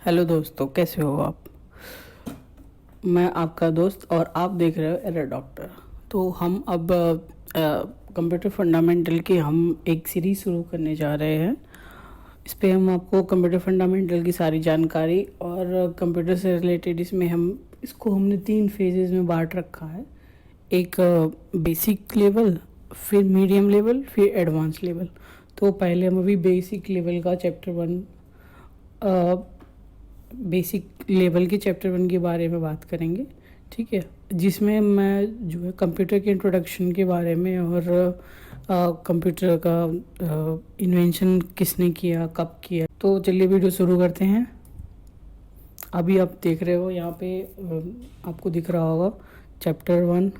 Hello दोस्तों, कैसे हो आप। मैं आपका दोस्त और आप देख रहे हो एरर डॉक्टर। तो हम अब कंप्यूटर फंडामेंटल की हम एक सीरीज़ शुरू करने जा रहे हैं। इस पे हम आपको कंप्यूटर फंडामेंटल की सारी जानकारी और कंप्यूटर से रिलेटेड इसमें हमने 3 फेजेस में बांट रखा है। एक बेसिक लेवल, फिर मीडियम लेवल, फिर एडवांस लेवल। तो पहले हम अभी बेसिक लेवल का बेसिक लेवल के चैप्टर 1 के बारे में बात करेंगे, ठीक है। जिसमें मैं जो है कंप्यूटर के इंट्रोडक्शन के बारे में और कंप्यूटर का इन्वेंशन किसने किया, कब किया। तो चलिए वीडियो शुरू करते हैं। अभी आप देख रहे हो यहाँ पे आपको दिख रहा होगा chapter 1।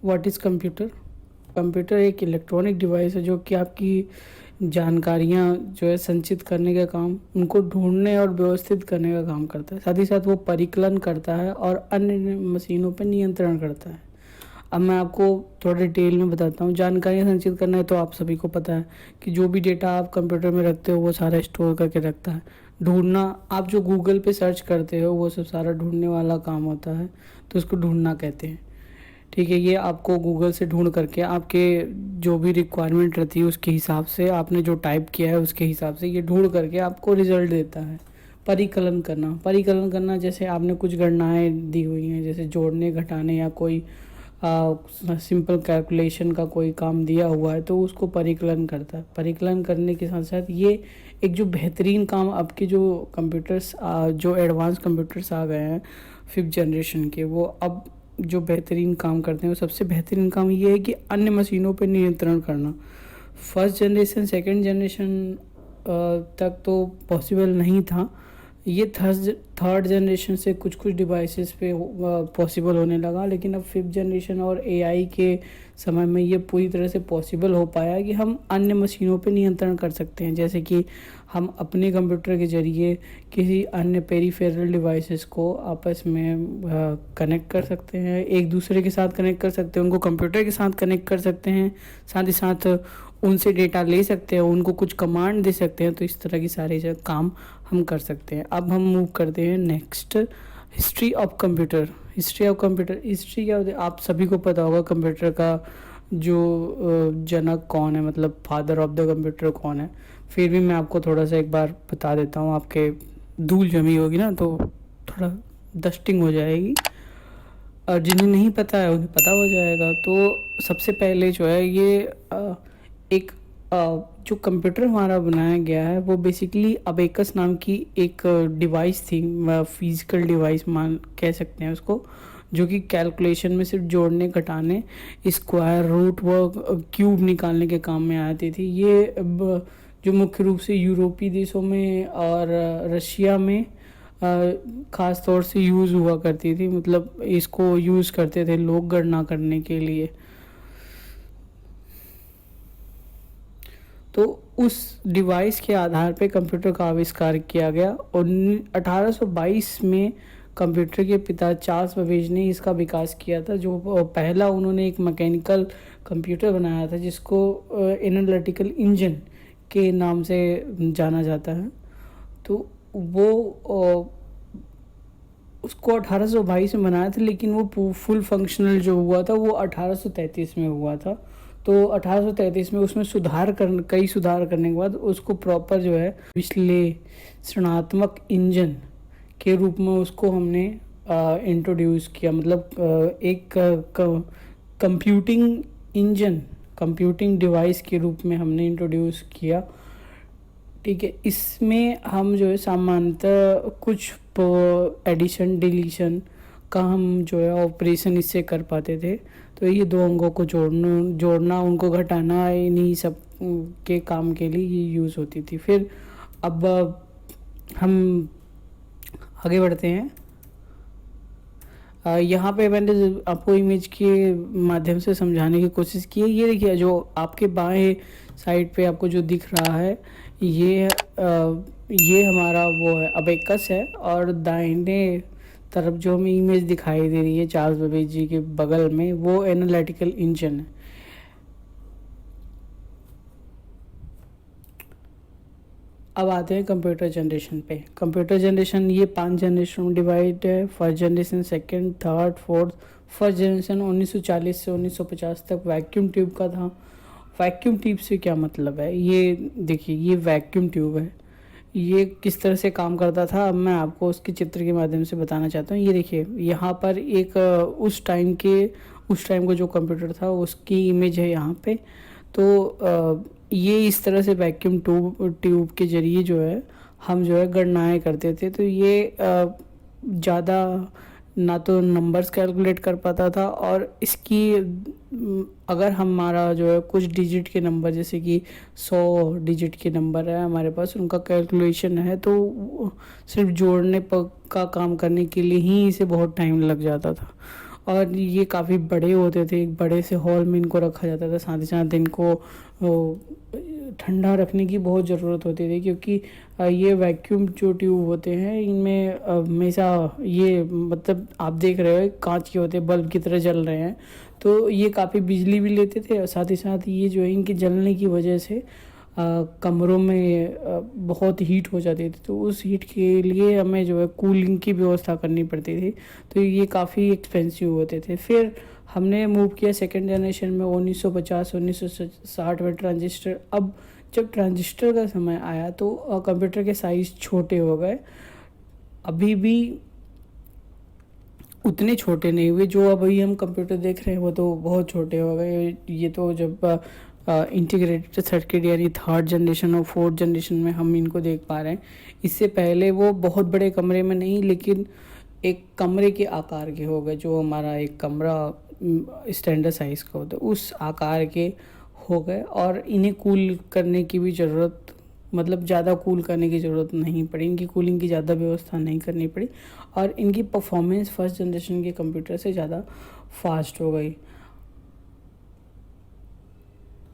What is computer. Computer एक इलेक्ट्रॉनिक डिवाइस है जो कि आपकी जानकारियाँ जो है संचित करने का काम, उनको ढूंढने और व्यवस्थित करने का काम करता है। साथ ही साथ वो परिकलन करता है और अन्य मशीनों पर नियंत्रण करता है। अब मैं आपको थोड़ा डिटेल में बताता हूँ। जानकारियाँ संचित करना है तो आप सभी को पता है कि जो भी डेटा आप कंप्यूटर में रखते हो वो सारा स्टोर करके रखता है। ढूंढना, आप जो गूगल पे सर्च करते हो वो सब सारा ढूंढने वाला काम होता है, तो उसको ढूंढना कहते हैं, ठीक है। ये आपको गूगल से ढूंढ करके आपके जो भी रिक्वायरमेंट रहती है उसके हिसाब से, आपने जो टाइप किया है उसके हिसाब से ये ढूंढ करके आपको रिजल्ट देता है। परिकलन करना जैसे आपने कुछ गणनाएं दी हुई हैं, जैसे जोड़ने घटाने या कोई सिंपल कैलकुलेशन का कोई काम दिया हुआ है तो उसको परिकलन करता है। परिकलन करने के साथ साथ ये एक जो बेहतरीन काम आपके जो कंप्यूटर्स जो एडवांस कंप्यूटर्स आ गए हैं 5th जनरेशन के, वो अब जो बेहतरीन काम करते हैं, वो सबसे बेहतरीन काम ये है कि अन्य मशीनों पर नियंत्रण करना। फर्स्ट जनरेशन, सेकंड जनरेशन तक तो पॉसिबल नहीं था। ये थर्ड जनरेशन से कुछ कुछ डिवाइसेस पे पॉसिबल होने लगा, लेकिन अब 5th जनरेशन और एआई के समय में ये पूरी तरह से पॉसिबल हो पाया कि हम अन्य मशीनों पे नियंत्रण कर सकते हैं। जैसे कि हम अपने कंप्यूटर के ज़रिए किसी अन्य पेरीफेरल डिवाइसेस को आपस में कनेक्ट कर सकते हैं, एक दूसरे के साथ कनेक्ट कर सकते हैं, उनको कंप्यूटर के साथ कनेक्ट कर सकते हैं, साथ ही साथ उनसे डेटा ले सकते हैं, उनको कुछ कमांड दे सकते हैं। तो इस तरह की सारी काम हम कर सकते हैं। अब हम मूव करते हैं next, history of computer. History क्या होती है, आप सभी को पता होगा कंप्यूटर का जो जनक कौन है, मतलब फादर ऑफ द कंप्यूटर कौन है। फिर भी मैं आपको थोड़ा सा एक बार बता देता हूँ, आपके धूल जमी होगी ना तो थोड़ा डस्टिंग हो जाएगी, और जिन्हें नहीं पता है उन्हें पता हो जाएगा। तो सबसे पहले जो है ये एक जो कंप्यूटर हमारा बनाया गया है वो बेसिकली अबेकस नाम की एक डिवाइस थी, फिजिकल डिवाइस मान कह सकते हैं उसको, जो कि कैलकुलेशन में सिर्फ जोड़ने घटाने, स्क्वायर रूट व क्यूब निकालने के काम में आती थी। ये जो मुख्य रूप से यूरोपीय देशों में और रशिया में ख़ास तौर से यूज़ हुआ करती थी, मतलब इसको यूज़ करते थे लोग गणना करने के लिए। तो उस डिवाइस के आधार पे कंप्यूटर का आविष्कार किया गया और 1822 में कंप्यूटर के पिता चार्ल्स बेबेज ने इसका विकास किया था। जो पहला उन्होंने एक मैकेनिकल कंप्यूटर बनाया था जिसको एनालिटिकल इंजन के नाम से जाना जाता है। तो वो उसको 1822 में बनाया था, लेकिन वो फुल फंक्शनल जो हुआ था वो 1833 में हुआ था। तो 1833 में उसमें कई सुधार करने के बाद उसको प्रॉपर जो है विश्लेषणात्मक इंजन के रूप में उसको हमने इंट्रोड्यूस किया, मतलब एक कंप्यूटिंग इंजन, कंप्यूटिंग डिवाइस के रूप में हमने इंट्रोड्यूस किया, ठीक है। इसमें हम जो है सामान्यतः कुछ एडिशन डिलीशन का हम जो है ऑपरेशन इससे कर पाते थे। तो ये दो अंगों को जोड़ना उनको घटाना, इन्हीं सब के काम के लिए ये यूज़ होती थी। फिर अब हम आगे बढ़ते हैं। यहाँ पे मैंने आपको इमेज के माध्यम से समझाने की कोशिश की है। ये देखिए, जो आपके बाएं साइड पे आपको जो दिख रहा है ये हमारा वो है अबेकस है, और दाहिने तरफ जो हमें इमेज दिखाई दे रही है चार्ल्स बेबेज जी के बगल में, वो एनालिटिकल इंजन है। अब आते हैं कंप्यूटर जनरेशन पे। कंप्यूटर जनरेशन ये 5 जनरेशन में डिवाइड है। First generation, second, third, fourth. First generation 1940 से 1950 तक वैक्यूम ट्यूब का था। वैक्यूम ट्यूब से क्या मतलब है, ये देखिए, ये वैक्यूम ट्यूब है। ये किस तरह से काम करता था अब मैं आपको उसके चित्र के माध्यम से बताना चाहता हूँ। ये देखिए, यहाँ पर एक उस टाइम का जो कंप्यूटर था उसकी इमेज है यहाँ पे। तो ये इस तरह से वैक्यूम ट्यूब के जरिए जो है हम जो है गणनाएं करते थे। तो ये ज़्यादा ना तो नंबर्स कैलकुलेट कर पाता था, और इसकी अगर हमारा जो है कुछ डिजिट के नंबर, जैसे कि 100 डिजिट के नंबर है हमारे पास, उनका कैलकुलेशन है, तो सिर्फ जोड़ने पर का काम करने के लिए ही इसे बहुत टाइम लग जाता था। और ये काफ़ी बड़े होते थे, एक बड़े से हॉल में इनको रखा जाता था। साथ ही साथ इनको ठंडा रखने की बहुत ज़रूरत होती थी, क्योंकि ये वैक्यूम जो ट्यूब होते हैं इनमें हमेशा ये, मतलब आप देख रहे हो कांच के होते हैं, बल्ब की तरह जल रहे हैं, तो ये काफ़ी बिजली भी लेते थे। और साथ ही साथ ये जो है इनके जलने की वजह से कमरों में बहुत हीट हो जाती थी, तो उस हीट के लिए हमें जो है कूलिंग की व्यवस्था करनी पड़ती थी। तो ये काफ़ी एक्सपेंसिव होते थे। फिर हमने मूव किया सेकेंड जनरेशन में 1950-1960 में ट्रांजिस्टर। अब जब ट्रांजिस्टर का समय आया तो कंप्यूटर के साइज़ छोटे हो गए। अभी भी उतने छोटे नहीं हुए, जो अभी हम कंप्यूटर देख रहे हैं वो तो बहुत छोटे हो गए। ये तो जब इंटीग्रेटेड सर्किट यानी थर्ड जनरेशन और फोर्थ जनरेशन में हम इनको देख पा रहे हैं। इससे पहले वो बहुत बड़े कमरे में नहीं, लेकिन एक कमरे के आकार के हो गए। जो हमारा एक कमरा स्टैंडर्ड साइज़ का होता है उस आकार के हो गए, और इन्हें कूल करने की भी ज़रूरत, मतलब ज़्यादा कूल करने की ज़रूरत नहीं पड़ी, इनकी कूलिंग की ज़्यादा व्यवस्था नहीं करनी पड़ी, और इनकी परफॉर्मेंस फर्स्ट जनरेशन के कंप्यूटर से ज़्यादा फास्ट हो गई।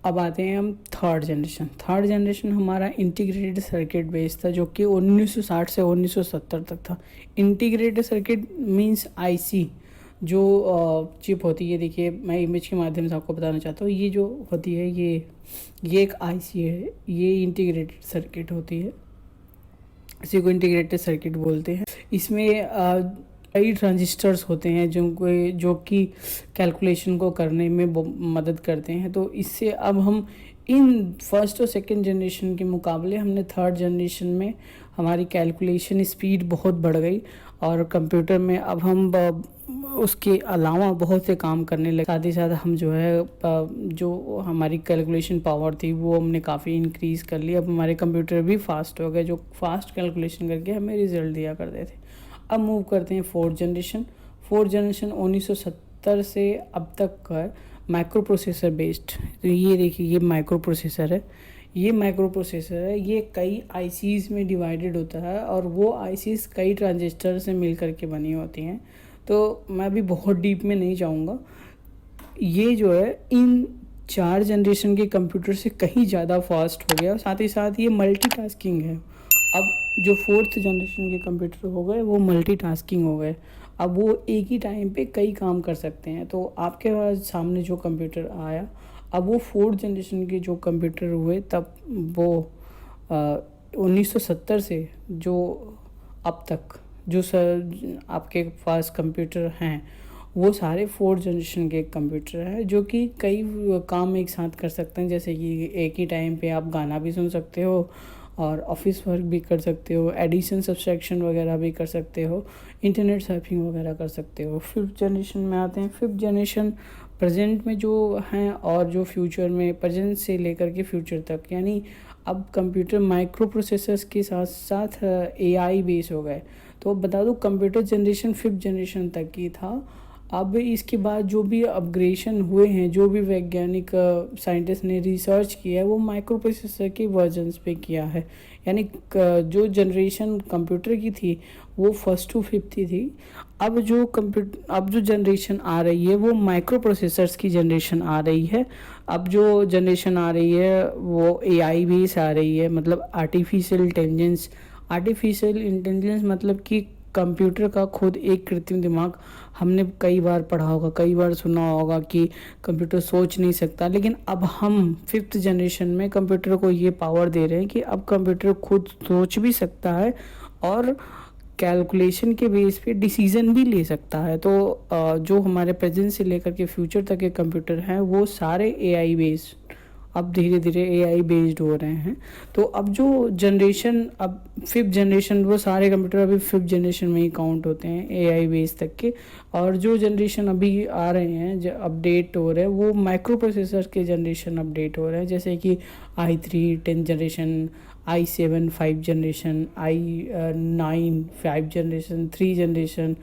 अब आते हैं हम थर्ड जनरेशन। थर्ड जनरेशन हमारा इंटीग्रेटेड सर्किट बेस्ड था, जो कि 1960 से 1970 तक था। इंटीग्रेटेड सर्किट मींस आईसी, जो चिप होती है। देखिए, मैं इमेज के माध्यम से आपको बताना चाहता हूँ। ये जो होती है ये एक आईसी है, ये इंटीग्रेटेड सर्किट होती है, इसी को इंटीग्रेटेड सर्किट बोलते हैं। इसमें कई ट्रांजिस्टर्स होते हैं जो कि कैलकुलेशन को करने में मदद करते हैं। तो इससे अब हम इन फर्स्ट और सेकंड जनरेशन के मुकाबले हमने थर्ड जनरेशन में हमारी कैलकुलेशन स्पीड बहुत बढ़ गई, और कंप्यूटर में अब हम उसके अलावा बहुत से काम करने लगे। साथ ही साथ हम जो है जो हमारी कैलकुलेशन पावर थी वो हमने काफ़ी इंक्रीज़ कर ली। अब हमारे कंप्यूटर भी फास्ट हो गए, जो फास्ट कैलकुलेशन करके हमें रिजल्ट दिया करते थे। अब मूव करते हैं फोर्थ जनरेशन। फोर्थ जनरेशन 1970 से अब तक का माइक्रो प्रोसेसर बेस्ड। तो ये देखिए, ये माइक्रो प्रोसेसर है, ये कई आईसीज में डिवाइडेड होता है, और वो आईसीज कई ट्रांजिस्टर से मिल करके बनी होती हैं। तो मैं भी बहुत डीप में नहीं जाऊंगा। ये जो है इन 4 जनरेशन के कंप्यूटर से कहीं ज़्यादा फास्ट हो गया, और साथ ही साथ ये मल्टीटास्किंग है। अब जो फोर्थ जनरेशन के कंप्यूटर हो गए वो मल्टीटास्किंग हो गए। अब वो एक ही टाइम पे कई काम कर सकते हैं। तो आपके पास सामने जो कंप्यूटर आया, अब वो फोर्थ जनरेशन के जो कंप्यूटर हुए, तब वो 1970 से जो अब तक जो आपके पास कंप्यूटर हैं वो सारे फोर्थ जनरेशन के कंप्यूटर हैं, जो कि कई काम एक साथ कर सकते हैं। जैसे कि एक ही टाइम पे आप गाना भी सुन सकते हो, और ऑफिस वर्क भी कर सकते हो, एडिशन सब्सट्रैक्शन वगैरह भी कर सकते हो, इंटरनेट सर्फिंग वगैरह कर सकते हो। फिफ्थ जनरेशन में आते हैं। फिफ्थ जनरेशन प्रेजेंट में जो हैं, और जो फ्यूचर में, प्रेजेंट से लेकर के फ्यूचर तक, यानी अब कंप्यूटर माइक्रो प्रोसेसर्स के साथ साथ एआई बेस हो गए। तो बता दूं, कंप्यूटर जनरेशन फिफ्थ जनरेशन तक की था। अब इसके बाद जो भी अपग्रेडेशन हुए हैं, जो भी वैज्ञानिक साइंटिस्ट ने रिसर्च किया है, वो माइक्रो प्रोसेसर के वर्जन्स पे किया है। यानी जो जनरेशन कंप्यूटर की थी वो फर्स्ट टू फिफ्थ थी। अब जो जनरेशन आ रही है वो माइक्रो प्रोसेसर्स की जनरेशन आ रही है। अब जो जनरेशन आ रही है वो एआई बेस आ रही है, मतलब आर्टिफिशियल इंटेलिजेंस मतलब कि कंप्यूटर का खुद एक कृत्रिम दिमाग, हमने कई बार पढ़ा होगा, कई बार सुना होगा कि कंप्यूटर सोच नहीं सकता, लेकिन अब हम 5th जनरेशन में कंप्यूटर को ये पावर दे रहे हैं कि अब कंप्यूटर खुद सोच भी सकता है और कैलकुलेशन के बेस पे डिसीजन भी ले सकता है। तो जो हमारे प्रेजेंट से लेकर के फ्यूचर तक के कंप्यूटर हैं वो सारे एआई बेस्ड, अब धीरे धीरे एआई बेस्ड हो रहे हैं। तो अब जो जनरेशन, अब 5th जनरेशन, वो सारे कंप्यूटर अभी 5th जनरेशन में ही काउंट होते हैं एआई बेस तक के। और जो जनरेशन अभी आ रहे हैं, जो अपडेट हो रहे हैं, वो माइक्रो प्रोसेसर के जनरेशन अपडेट हो रहे हैं, जैसे कि i3 10th generation, i7 5th generation, i9 5th generation, 3 generation,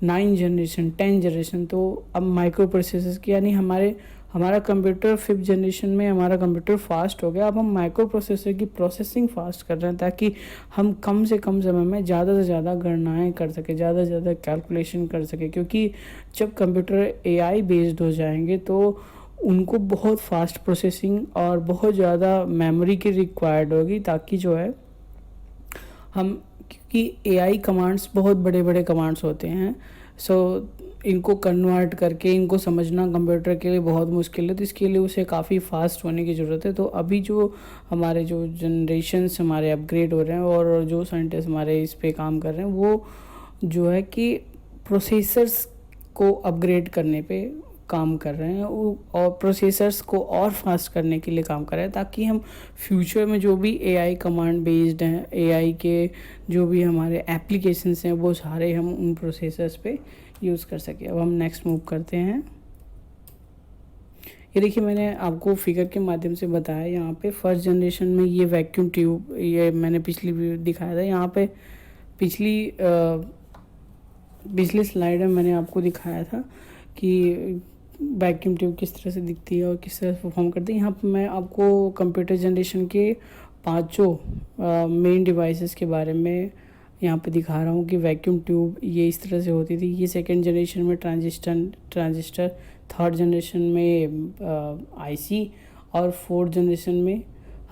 9 generation, 10 generation. तो अब माइक्रो प्रोसेसर्स की, यानी हमारा कंप्यूटर 5th जनरेशन में हमारा कंप्यूटर फास्ट हो गया। अब हम माइक्रो प्रोसेसर की प्रोसेसिंग फास्ट कर रहे हैं ताकि हम कम से कम समय में ज़्यादा से ज़्यादा गणनाएं कर सकें, ज़्यादा से ज़्यादा कैलकुलेशन कर सकें। क्योंकि जब कंप्यूटर एआई बेस्ड हो जाएंगे तो उनको बहुत फास्ट प्रोसेसिंग और बहुत ज़्यादा मेमोरी की रिक्वायर्ड होगी, ताकि जो है हम, क्योंकि एआई कमांड्स बहुत बड़े बड़े कमांड्स होते हैं, सो इनको कन्वर्ट करके इनको समझना कंप्यूटर के लिए बहुत मुश्किल है। तो इसके लिए उसे काफ़ी फास्ट होने की ज़रूरत है। तो अभी जो हमारे जो जनरेशन्स हमारे अपग्रेड हो रहे हैं और जो साइंटिस्ट हमारे इस पे काम कर रहे हैं, वो जो है कि प्रोसेसर्स को अपग्रेड करने पे काम कर रहे हैं और प्रोसेसर्स को और फास्ट करने के लिए काम कर रहे हैं, ताकि हम फ्यूचर में जो भी एआई कमांड बेस्ड हैं, एआई के जो भी हमारे एप्लीकेशंस हैं, वो सारे हम उन प्रोसेसर्स पे यूज़ कर सकें। अब हम नेक्स्ट मूव करते हैं। ये देखिए, मैंने आपको फिगर के माध्यम से बताया, यहाँ पे 1st जनरेशन में ये वैक्यूम ट्यूब, ये मैंने पिछली वीडियो दिखाया था। यहाँ पे पिछली स्लाइड में मैंने आपको दिखाया था कि वैक्यूम ट्यूब किस तरह से दिखती है और किस तरह से परफॉर्म करती है। यहाँ पर मैं आपको कंप्यूटर जनरेशन के 5 मेन डिवाइसेस के बारे में यहाँ पे दिखा रहा हूँ कि वैक्यूम ट्यूब ये इस तरह से होती थी। ये 2nd जनरेशन में ट्रांजिस्टर, 3rd जनरेशन में आईसी और 4th जनरेशन में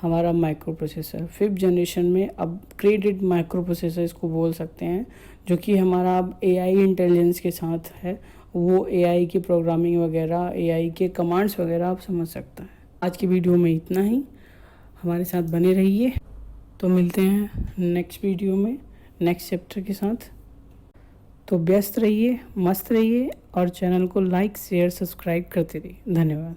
हमारा माइक्रो प्रोसेसर, 5th जनरेशन में अपग्रेडेड माइक्रो प्रोसेसर इसको बोल सकते हैं, जो कि हमारा अब एआई इंटेलिजेंस के साथ है। वो एआई की प्रोग्रामिंग वगैरह, एआई के कमांड्स वगैरह आप समझ सकते हैं। आज की वीडियो में इतना ही, हमारे साथ बने रहिए। तो मिलते हैं नेक्स्ट वीडियो में नेक्स्ट चैप्टर के साथ। तो व्यस्त रहिए, मस्त रहिए और चैनल को लाइक शेयर सब्सक्राइब करते रहिए। धन्यवाद।